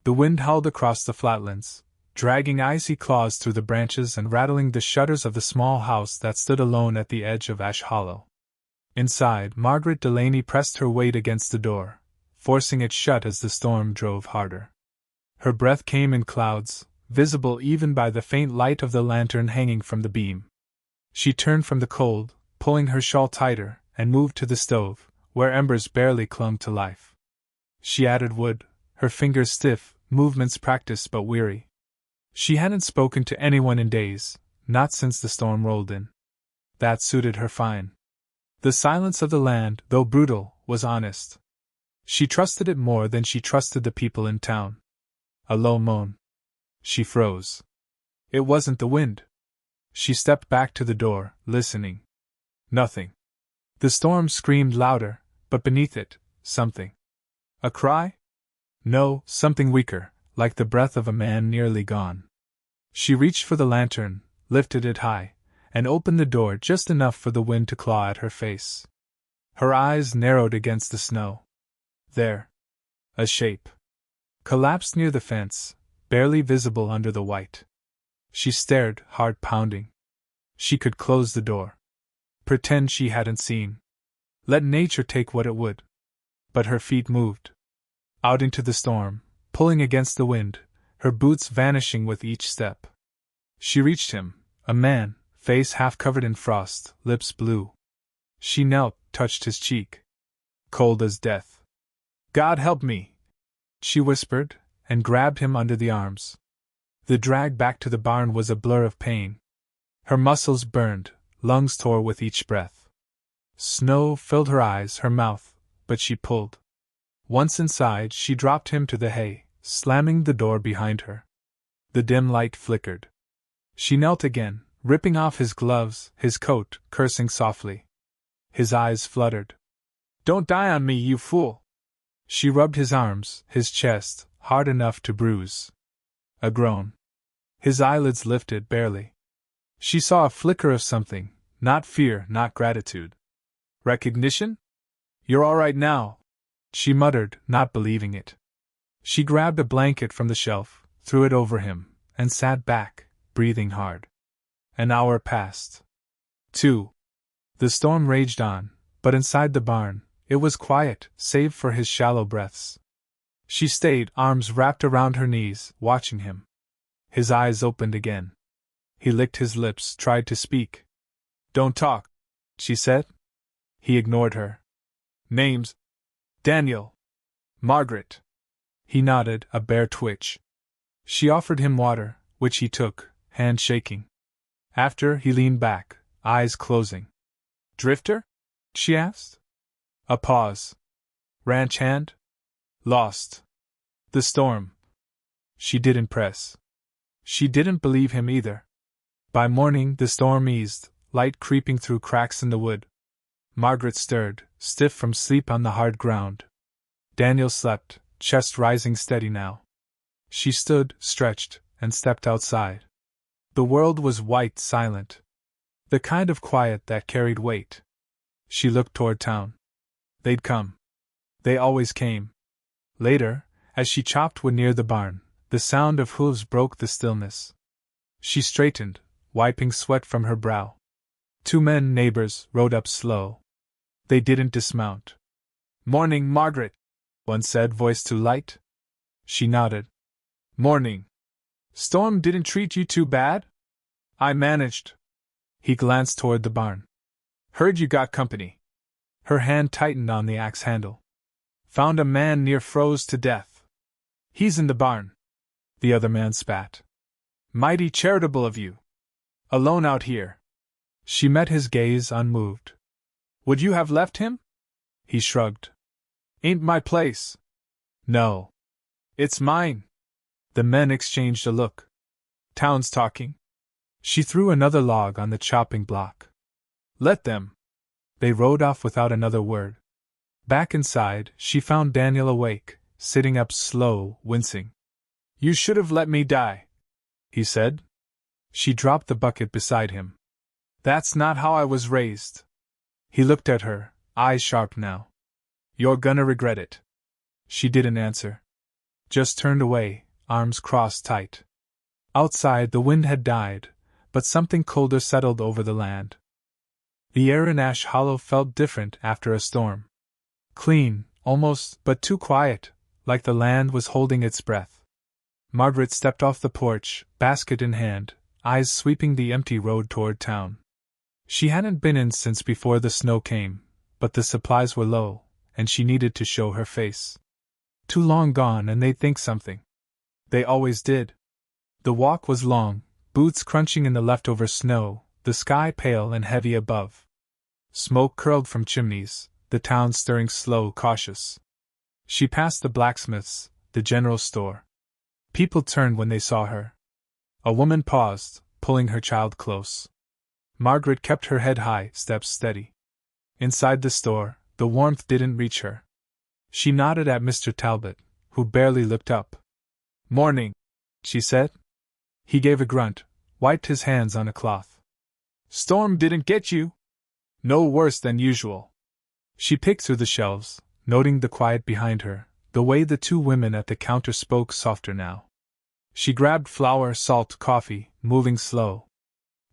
The wind howled across the flatlands, dragging icy claws through the branches and rattling the shutters of the small house that stood alone at the edge of Ash Hollow. Inside, Margaret Delaney pressed her weight against the door, forcing it shut as the storm drove harder. Her breath came in clouds, visible even by the faint light of the lantern hanging from the beam. She turned from the cold, pulling her shawl tighter, and moved to the stove, where embers barely clung to life. She added wood, her fingers stiff, movements practiced but weary. She hadn't spoken to anyone in days, not since the storm rolled in. That suited her fine. The silence of the land, though brutal, was honest. She trusted it more than she trusted the people in town. A low moan. She froze. It wasn't the wind. She stepped back to the door, listening. Nothing. The storm screamed louder, but beneath it, something. A cry? No, something weaker, like the breath of a man nearly gone. She reached for the lantern, lifted it high, and opened the door just enough for the wind to claw at her face. Her eyes narrowed against the snow. There. A shape. Collapsed near the fence, barely visible under the white. She stared, heart pounding. She could close the door. Pretend she hadn't seen. Let nature take what it would. But her feet moved. Out into the storm, pulling against the wind, her boots vanishing with each step. She reached him, a man, face half covered in frost, lips blue. She knelt, touched his cheek. Cold as death. God help me! She whispered, and grabbed him under the arms. The drag back to the barn was a blur of pain. Her muscles burned, lungs tore with each breath. Snow filled her eyes, her mouth, but she pulled. Once inside, she dropped him to the hay, slamming the door behind her. The dim light flickered. She knelt again, ripping off his gloves, his coat, cursing softly. His eyes fluttered. Don't die on me, you fool! She rubbed his arms, his chest, hard enough to bruise. A groan. His eyelids lifted barely. She saw a flicker of something, not fear, not gratitude. Recognition? You're all right now, she muttered, not believing it. She grabbed a blanket from the shelf, threw it over him, and sat back, breathing hard. An hour passed. 2. The storm raged on, but inside the barn, it was quiet, save for his shallow breaths. She stayed, arms wrapped around her knees, watching him. His eyes opened again. He licked his lips, tried to speak. Don't talk, she said. He ignored her. Names? Daniel. Margaret. He nodded, a bare twitch. She offered him water, which he took, hand shaking. After, he leaned back, eyes closing. Drifter? She asked. A pause. Ranch hand? Lost. The storm. She didn't press. She didn't believe him either. By morning, the storm eased, light creeping through cracks in the wood. Margaret stirred, stiff from sleep on the hard ground. Daniel slept, chest rising steady now. She stood, stretched, and stepped outside. The world was white, silent. The kind of quiet that carried weight. She looked toward town. They'd come. They always came. Later, as she chopped wood near the barn, the sound of hooves broke the stillness. She straightened, wiping sweat from her brow. 2 men, neighbors, rode up slow. They didn't dismount. Morning, Margaret, one said, voice too light. She nodded. Morning. Storm didn't treat you too bad? I managed. He glanced toward the barn. Heard you got company. Her hand tightened on the axe handle. Found a man near froze to death. He's in the barn. The other man spat. Mighty charitable of you. Alone out here. She met his gaze unmoved. Would you have left him? He shrugged. Ain't my place. No. It's mine. The men exchanged a look. Town's talking. She threw another log on the chopping block. Let them. They rode off without another word. Back inside, she found Daniel awake, sitting up slow, wincing. You should have let me die, he said. She dropped the bucket beside him. That's not how I was raised. He looked at her, eyes sharp now. You're gonna regret it. She didn't answer. just turned away, arms crossed tight. Outside, the wind had died, but something colder settled over the land. The air in Ash Hollow felt different after a storm. Clean, almost, but too quiet, like the land was holding its breath. Margaret stepped off the porch, basket in hand, eyes sweeping the empty road toward town. She hadn't been in since before the snow came, but the supplies were low, and she needed to show her face. Too long gone and they'd think something. They always did. The walk was long, boots crunching in the leftover snow, the sky pale and heavy above. Smoke curled from chimneys, the town stirring slow, cautious. She passed the blacksmith's, the general store. People turned when they saw her. A woman paused, pulling her child close. Margaret kept her head high, steps steady. Inside the store, the warmth didn't reach her. She nodded at Mr. Talbot, who barely looked up. "Morning," she said. He gave a grunt, wiped his hands on a cloth. "Storm didn't get you?" "No worse than usual." She picked through the shelves, noting the quiet behind her, the way the two women at the counter spoke softer now. She grabbed flour, salt, coffee, moving slow.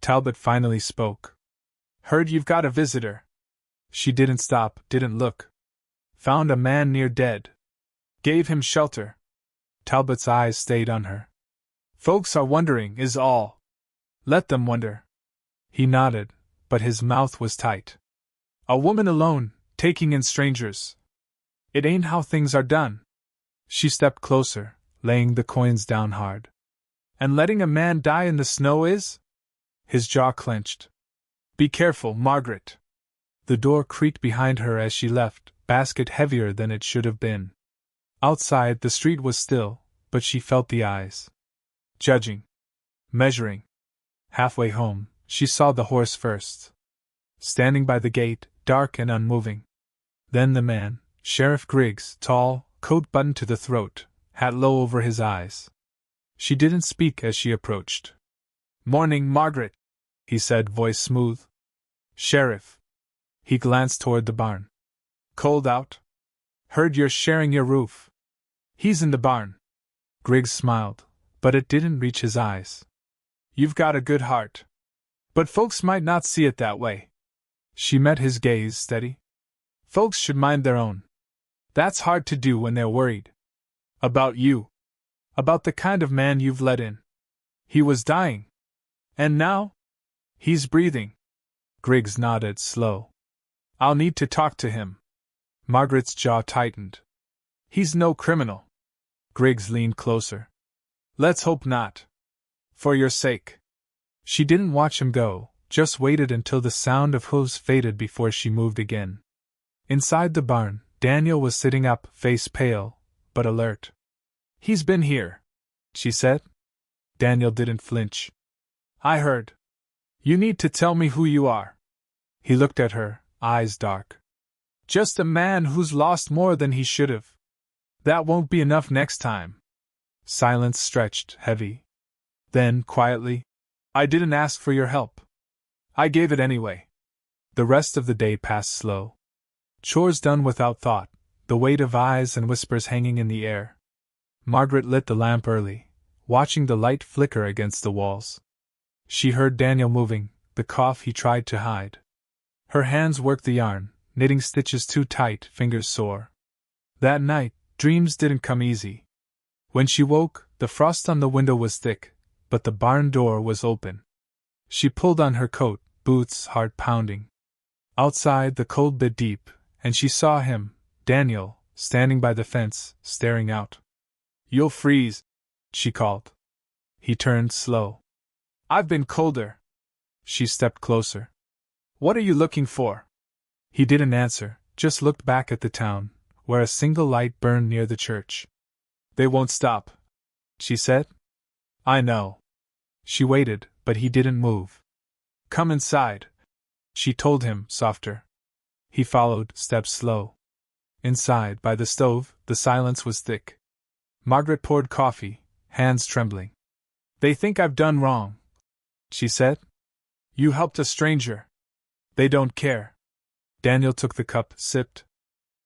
Talbot finally spoke. "Heard you've got a visitor." She didn't stop, didn't look. "Found a man near dead. Gave him shelter." Talbot's eyes stayed on her. "Folks are wondering, is all. Let them wonder." He nodded, but his mouth was tight. "A woman alone, taking in strangers. It ain't how things are done." She stepped closer, laying the coins down hard. "And letting a man die in the snow is?" His jaw clenched. "Be careful, Margaret." The door creaked behind her as she left, basket heavier than it should have been. Outside, the street was still, but she felt the eyes. Judging. Measuring. Halfway home, she saw the horse first. Standing by the gate, dark and unmoving. Then the man, Sheriff Griggs, tall, coat buttoned to the throat, hat low over his eyes. She didn't speak as she approached. "Morning, Margaret," he said, voice smooth. "Sheriff." He glanced toward the barn. "Cold out? Heard you're sharing your roof." "He's in the barn." Griggs smiled, but it didn't reach his eyes. "You've got a good heart. But folks might not see it that way." She met his gaze steady. "Folks should mind their own. That's hard to do when they're worried. About you. About the kind of man you've let in. He was dying. And now? He's breathing." Griggs nodded, slow. "I'll need to talk to him." Margaret's jaw tightened. "He's no criminal." Griggs leaned closer. "Let's hope not. For your sake." She didn't watch him go, just waited until the sound of hooves faded before she moved again. Inside the barn, Daniel was sitting up, face pale, but alert. "He's been here," she said. Daniel didn't flinch. "I heard. You need to tell me who you are." He looked at her, eyes dark. "Just a man who's lost more than he should have. That won't be enough next time." Silence stretched, heavy. Then, quietly, "I didn't ask for your help. I gave it anyway." The rest of the day passed slow. Chores done without thought, the weight of eyes and whispers hanging in the air. Margaret lit the lamp early, watching the light flicker against the walls. She heard Daniel moving, the cough he tried to hide. Her hands worked the yarn, knitting stitches too tight, fingers sore. That night, dreams didn't come easy. When she woke, the frost on the window was thick, but the barn door was open. She pulled on her coat, boots heart pounding. Outside, the cold bit deep, and she saw him, Daniel, standing by the fence, staring out. "You'll freeze," she called. He turned slow. "I've been colder." She stepped closer. "What are you looking for?" He didn't answer, just looked back at the town, where a single light burned near the church. "They won't stop," she said. "I know." She waited, but he didn't move. "Come inside," she told him, softer. He followed, steps slow. Inside, by the stove, the silence was thick. Margaret poured coffee, hands trembling. "They think I've done wrong," she said. "You helped a stranger. They don't care." Daniel took the cup, sipped.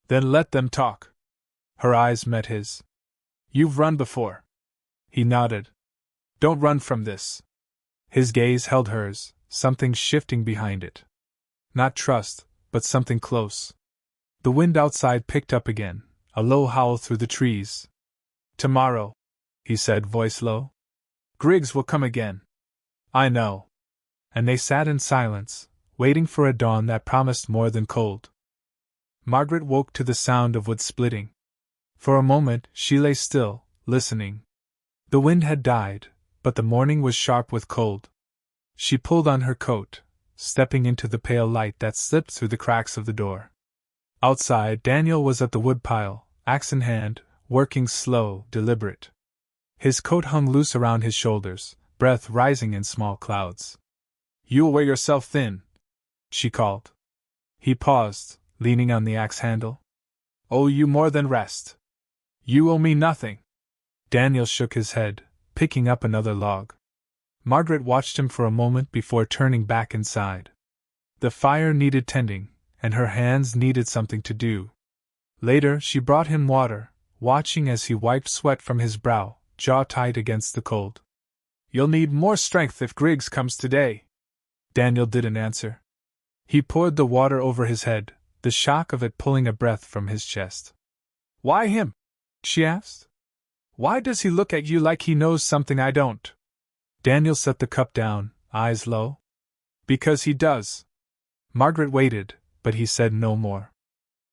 "Then let them talk." Her eyes met his. You've run before. He nodded. Don't run from this. His gaze held hers, something shifting behind it. Not trust, but something close. The wind outside picked up again, a low howl through the trees. Tomorrow, he said, voice low. Griggs will come again. I know. And they sat in silence, waiting for a dawn that promised more than cold. Margaret woke to the sound of wood splitting. For a moment she lay still, listening. The wind had died, but the morning was sharp with cold. She pulled on her coat, stepping into the pale light that slipped through the cracks of the door. Outside, Daniel was at the woodpile, axe in hand, working slow, deliberate. His coat hung loose around his shoulders, breath rising in small clouds. You'll wear yourself thin, she called. He paused, leaning on the axe handle. Owe you more than rest. You owe me nothing. Daniel shook his head, picking up another log. Margaret watched him for a moment before turning back inside. The fire needed tending, and her hands needed something to do. Later she brought him water, watching as he wiped sweat from his brow, jaw tight against the cold. You'll need more strength if Griggs comes today. Daniel didn't answer. He poured the water over his head, the shock of it pulling a breath from his chest. Why him? She asked. Why does he look at you like he knows something I don't? Daniel set the cup down, eyes low. Because he does. Margaret waited, but he said no more.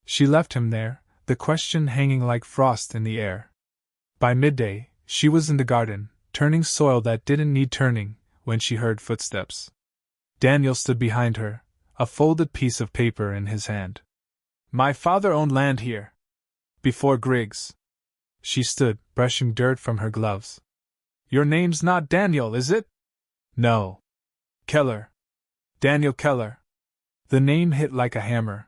She left him there, the question hanging like frost in the air. By midday, she was in the garden, turning soil that didn't need turning, when she heard footsteps. Daniel stood behind her, a folded piece of paper in his hand. My father owned land here. Before Griggs. She stood, brushing dirt from her gloves. Your name's not Daniel, is it? No. Keller. Daniel Keller. The name hit like a hammer.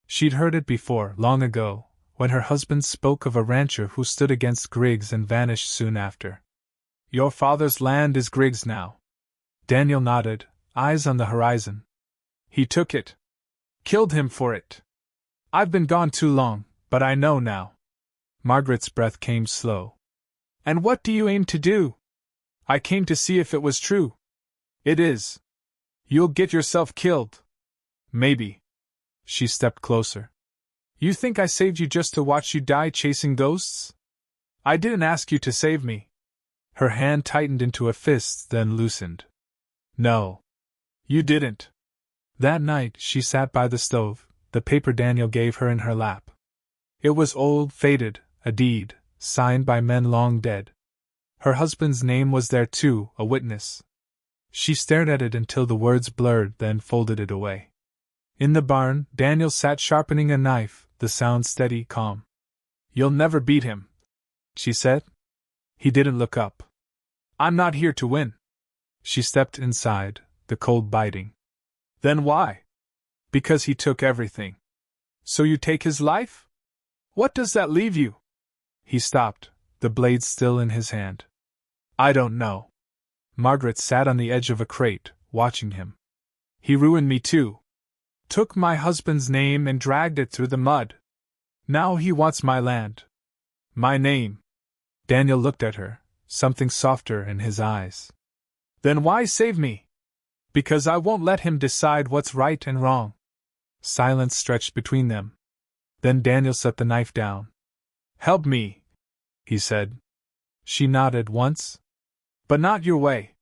She'd heard it before, long ago, when her husband spoke of a rancher who stood against Griggs and vanished soon after. Your father's land is Griggs now. Daniel nodded, eyes on the horizon. He took it. Killed him for it. I've been gone too long, but I know now. Margaret's breath came slow. And what do you aim to do? I came to see if it was true. It is. You'll get yourself killed. Maybe. She stepped closer. You think I saved you just to watch you die chasing ghosts? I didn't ask you to save me. Her hand tightened into a fist, then loosened. No. You didn't. That night she sat by the stove, the paper Daniel gave her in her lap. It was old, faded, a deed, signed by men long dead. Her husband's name was there too, a witness. She stared at it until the words blurred, then folded it away. In the barn, Daniel sat sharpening a knife, the sound steady, calm. You'll never beat him, she said. He didn't look up. I'm not here to win. She stepped inside, the cold biting. Then why? Because he took everything. So you take his life? What does that leave you? He stopped, the blade still in his hand. I don't know. Margaret sat on the edge of a crate, watching him. He ruined me too. Took my husband's name and dragged it through the mud. Now he wants my land. My name. Daniel looked at her, something softer in his eyes. Then why save me? Because I won't let him decide what's right and wrong. Silence stretched between them. Then Daniel set the knife down. Help me, he said. She nodded once. But not your way.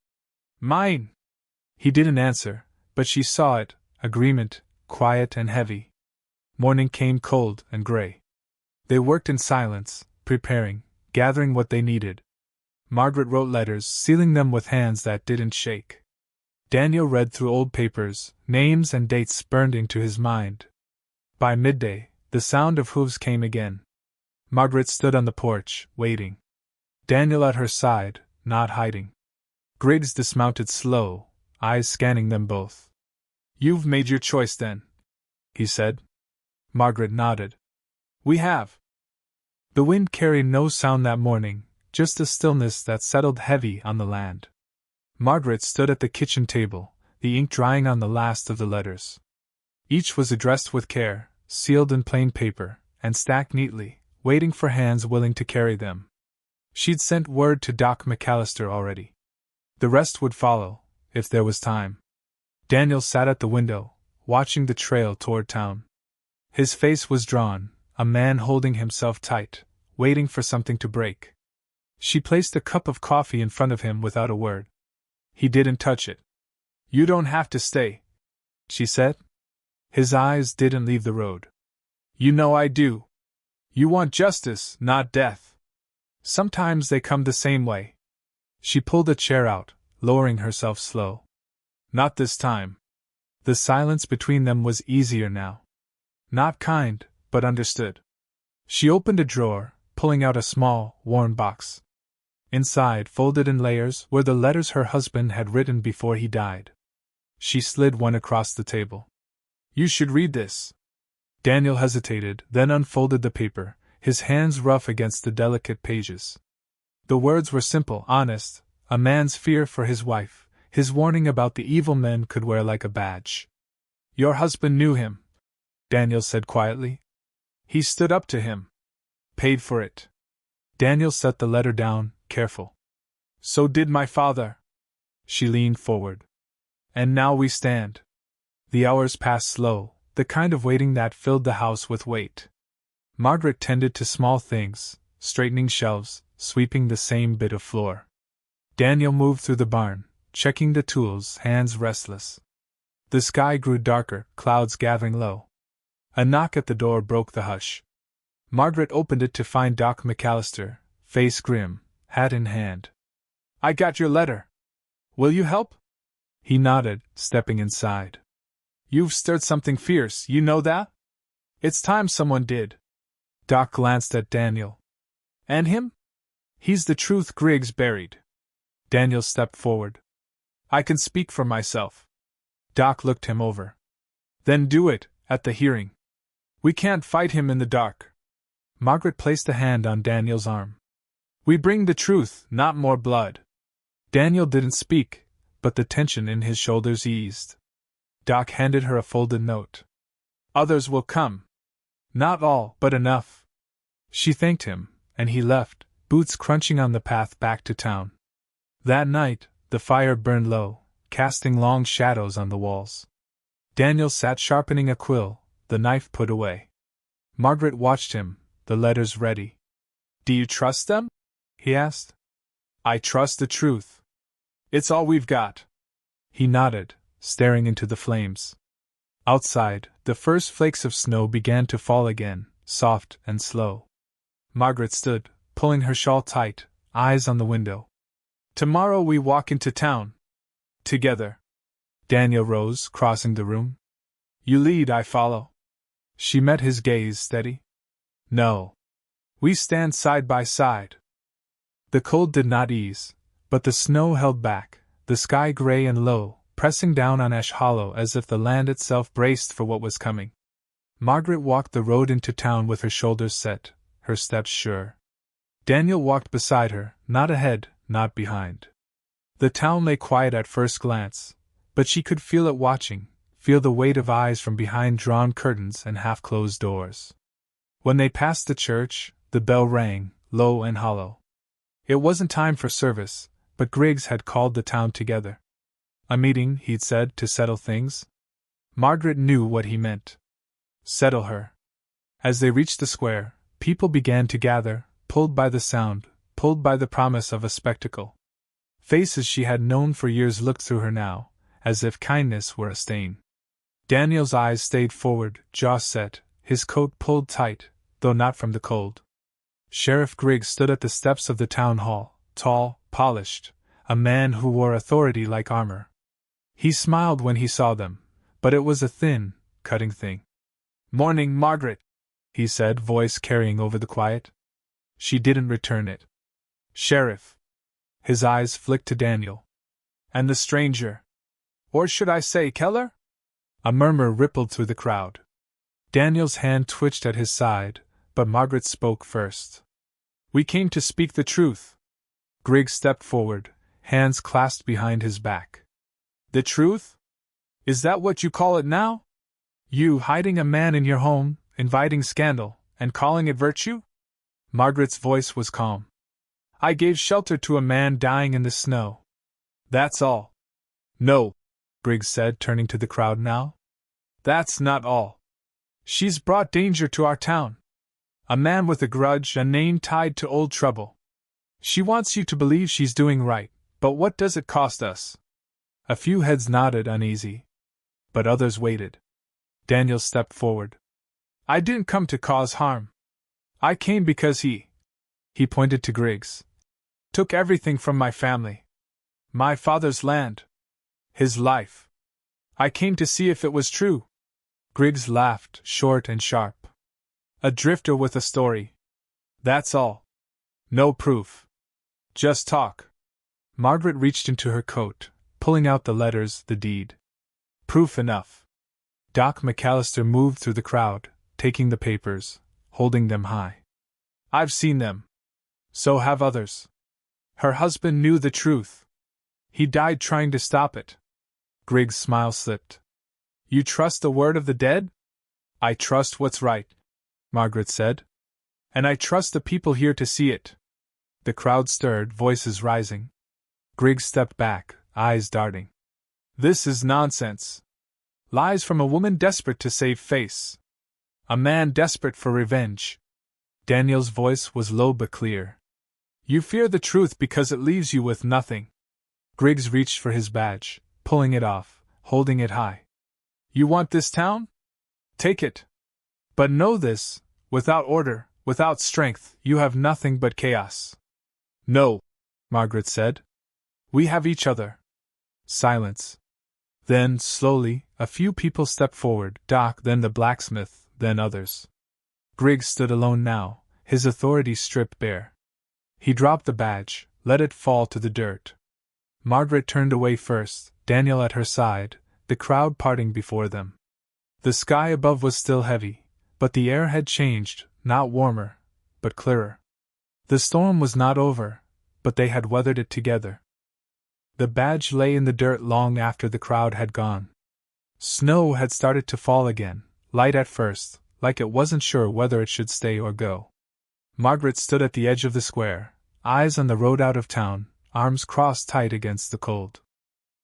Mine. He didn't answer, but she saw it, agreement, quiet and heavy. Morning came cold and gray. They worked in silence, preparing, gathering what they needed. Margaret wrote letters, sealing them with hands that didn't shake. Daniel read through old papers, names and dates burned into his mind. By midday, the sound of hooves came again. Margaret stood on the porch, waiting. Daniel at her side, not hiding. Griggs dismounted slow, eyes scanning them both. You've made your choice then, he said. Margaret nodded. We have. The wind carried no sound that morning, just a stillness that settled heavy on the land. Margaret stood at the kitchen table, the ink drying on the last of the letters. Each was addressed with care, sealed in plain paper, and stacked neatly, waiting for hands willing to carry them. She'd sent word to Doc McAllister already. The rest would follow, if there was time. Daniel sat at the window, watching the trail toward town. His face was drawn, a man holding himself tight, waiting for something to break. She placed a cup of coffee in front of him without a word. He didn't touch it. "You don't have to stay," she said. His eyes didn't leave the road. "You know I do. You want justice, not death. Sometimes they come the same way." She pulled a chair out, lowering herself slow. "Not this time." The silence between them was easier now. Not kind, but understood. She opened a drawer, pulling out a small, worn box. Inside, folded in layers, were the letters her husband had written before he died. She slid one across the table. "You should read this." Daniel hesitated, then unfolded the paper, his hands rough against the delicate pages. The words were simple, honest, a man's fear for his wife, his warning about the evil men could wear like a badge. "Your husband knew him," Daniel said quietly. "He stood up to him. Paid for it." Daniel set the letter down, careful. "So did my father." She leaned forward. "And now we stand." The hours passed slow, the kind of waiting that filled the house with weight. Margaret tended to small things, straightening shelves, sweeping the same bit of floor. Daniel moved through the barn, checking the tools, hands restless. The sky grew darker, clouds gathering low. A knock at the door broke the hush. Margaret opened it to find Doc McAllister, face grim, hat in hand. "I got your letter. Will you help?" He nodded, stepping inside. "You've stirred something fierce, you know that? It's time someone did." Doc glanced at Daniel. "And him? He's the truth Griggs buried." Daniel stepped forward. "I can speak for myself." Doc looked him over. "Then do it, at the hearing. We can't fight him in the dark." Margaret placed a hand on Daniel's arm. "We bring the truth, not more blood." Daniel didn't speak, but the tension in his shoulders eased. Doc handed her a folded note. "Others will come. Not all, but enough." She thanked him, and he left, boots crunching on the path back to town. That night, the fire burned low, casting long shadows on the walls. Daniel sat sharpening a quill, the knife put away. Margaret watched him, the letters ready. "Do you trust them?" he asked. "I trust the truth. It's all we've got." He nodded, staring into the flames. Outside, the first flakes of snow began to fall again, soft and slow. Margaret stood, pulling her shawl tight, eyes on the window. "Tomorrow we walk into town. Together." Daniel rose, crossing the room. "You lead, I follow." She met his gaze steady. "No. We stand side by side." The cold did not ease, but the snow held back, the sky gray and low, pressing down on Ash Hollow as if the land itself braced for what was coming. Margaret walked the road into town with her shoulders set, her steps sure. Daniel walked beside her, not ahead, not behind. The town lay quiet at first glance, but she could feel it watching, feel the weight of eyes from behind drawn curtains and half-closed doors. When they passed the church, the bell rang, low and hollow. It wasn't time for service, but Griggs had called the town together. A meeting, he'd said, to settle things. Margaret knew what he meant. Settle her. As they reached the square, people began to gather, pulled by the sound, pulled by the promise of a spectacle. Faces she had known for years looked through her now, as if kindness were a stain. Daniel's eyes stayed forward, jaw set, his coat pulled tight, though not from the cold. Sheriff Griggs stood at the steps of the town hall, tall, polished, a man who wore authority like armor. He smiled when he saw them, but it was a thin, cutting thing. "Morning, Margaret," he said, voice carrying over the quiet. She didn't return it. "Sheriff." His eyes flicked to Daniel. "And the stranger. Or should I say Keller?" A murmur rippled through the crowd. Daniel's hand twitched at his side, but Margaret spoke first. "We came to speak the truth." Griggs stepped forward, hands clasped behind his back. "The truth? Is that what you call it now? You hiding a man in your home, inviting scandal, and calling it virtue?" Margaret's voice was calm. I gave shelter to a man dying in the snow. That's all. No, Griggs said, turning to the crowd now. That's not all. She's brought danger to our town. A man with a grudge, a name tied to old trouble. She wants you to believe she's doing right, but what does it cost us? A few heads nodded uneasy, but others waited. Daniel stepped forward. I didn't come to cause harm. I came because he pointed to Griggs, took everything from my family. My father's land. His life. I came to see if it was true. Griggs laughed, short and sharp. A drifter with a story. That's all. No proof. Just talk. Margaret reached into her coat, pulling out the letters, the deed. Proof enough. Doc McAllister moved through the crowd, taking the papers, holding them high. I've seen them. So have others. Her husband knew the truth. He died trying to stop it. Griggs' smile slipped. You trust the word of the dead? I trust what's right, Margaret said. And I trust the people here to see it. The crowd stirred, voices rising. Griggs stepped back, eyes darting. This is nonsense. Lies from a woman desperate to save face. A man desperate for revenge. Daniel's voice was low but clear. You fear the truth because it leaves you with nothing. Griggs reached for his badge, pulling it off, holding it high. You want this town? Take it. But know this, without order, without strength, you have nothing but chaos. No, Margaret said. We have each other. Silence. Then, slowly, a few people stepped forward, Doc, then the blacksmith, then others. Griggs stood alone now, his authority stripped bare. He dropped the badge, let it fall to the dirt. Margaret turned away first, Daniel at her side, the crowd parting before them. The sky above was still heavy, but the air had changed, not warmer, but clearer. The storm was not over, but they had weathered it together. The badge lay in the dirt long after the crowd had gone. Snow had started to fall again, light at first, like it wasn't sure whether it should stay or go. Margaret stood at the edge of the square, eyes on the road out of town, arms crossed tight against the cold.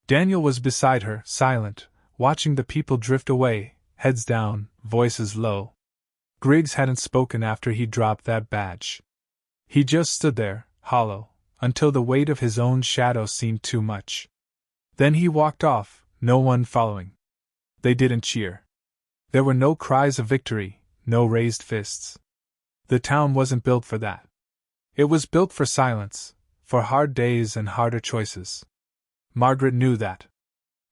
Daniel was beside her, silent, watching the people drift away, heads down, voices low. Griggs hadn't spoken after he dropped that badge. He just stood there, hollow, until the weight of his own shadow seemed too much. Then he walked off, no one following. They didn't cheer. There were no cries of victory, no raised fists. The town wasn't built for that. It was built for silence, for hard days and harder choices. Margaret knew that.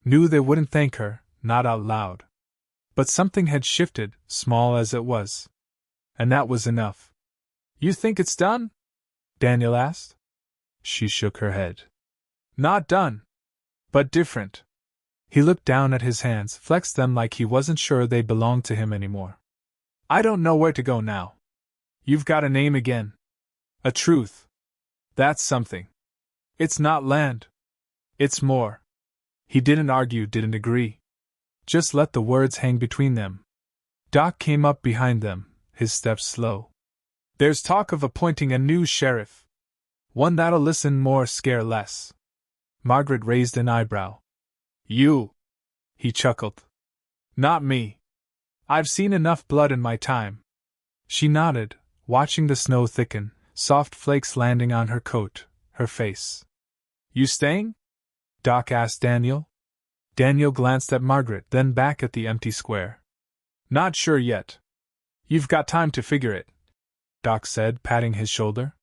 Knew they wouldn't thank her, not out loud. But something had shifted, small as it was. And that was enough. You think it's done? Daniel asked. She shook her head. Not done. But different. He looked down at his hands, flexed them like he wasn't sure they belonged to him anymore. I don't know where to go now. You've got a name again. A truth. That's something. It's not land. It's more. He didn't argue, didn't agree. Just let the words hang between them. Doc came up behind them, his steps slow. There's talk of appointing a new sheriff. One that'll listen more, scare less. Margaret raised an eyebrow. You? He chuckled. Not me. I've seen enough blood in my time. She nodded, watching the snow thicken, soft flakes landing on her coat, her face. You staying? Doc asked Daniel. Daniel glanced at Margaret, then back at the empty square. Not sure yet. You've got time to figure it, Doc said, patting his shoulder.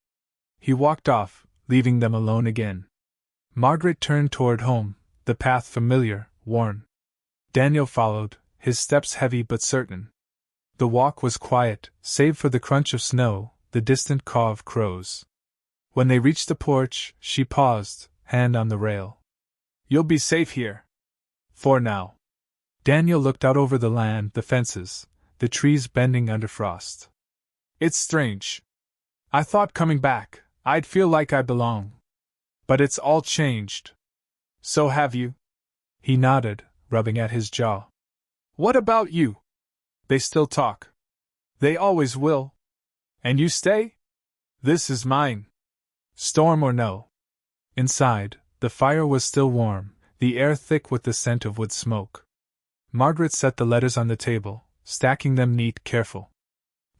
He walked off, leaving them alone again. Margaret turned toward home, the path familiar, worn. Daniel followed, his steps heavy but certain. The walk was quiet, save for the crunch of snow, the distant caw of crows. When they reached the porch, she paused, hand on the rail. You'll be safe here. For now. Daniel looked out over the land, the fences, the trees bending under frost. It's strange. I thought coming back, I'd feel like I belong. But it's all changed. So have you? He nodded, rubbing at his jaw. What about you? They still talk. They always will. And you stay? This is mine. Storm or no. Inside, the fire was still warm, the air thick with the scent of wood smoke. Margaret set the letters on the table, stacking them neat, careful.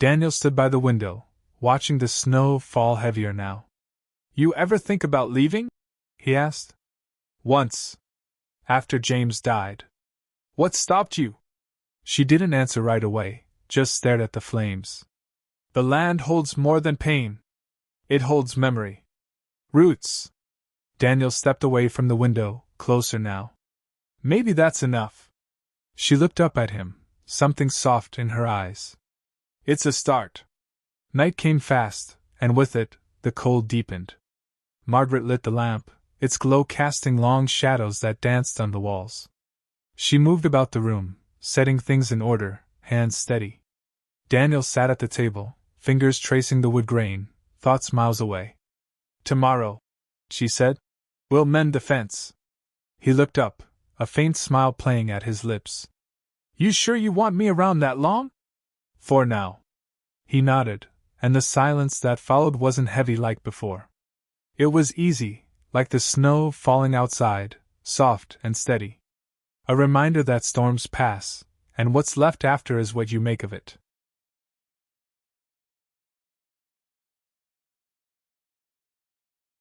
Daniel stood by the window, watching the snow fall heavier now. You ever think about leaving? He asked. Once. After James died. What stopped you? She didn't answer right away, just stared at the flames. The land holds more than pain. It holds memory. Roots. Daniel stepped away from the window, closer now. Maybe that's enough. She looked up at him, something soft in her eyes. It's a start. Night came fast, and with it, the cold deepened. Margaret lit the lamp, its glow casting long shadows that danced on the walls. She moved about the room, setting things in order, hands steady. Daniel sat at the table, fingers tracing the wood grain, thoughts miles away. Tomorrow, she said, we'll mend the fence. He looked up, a faint smile playing at his lips. You sure you want me around that long? For now. He nodded, and the silence that followed wasn't heavy like before. It was easy, like the snow falling outside, soft and steady. A reminder that storms pass, and what's left after is what you make of it.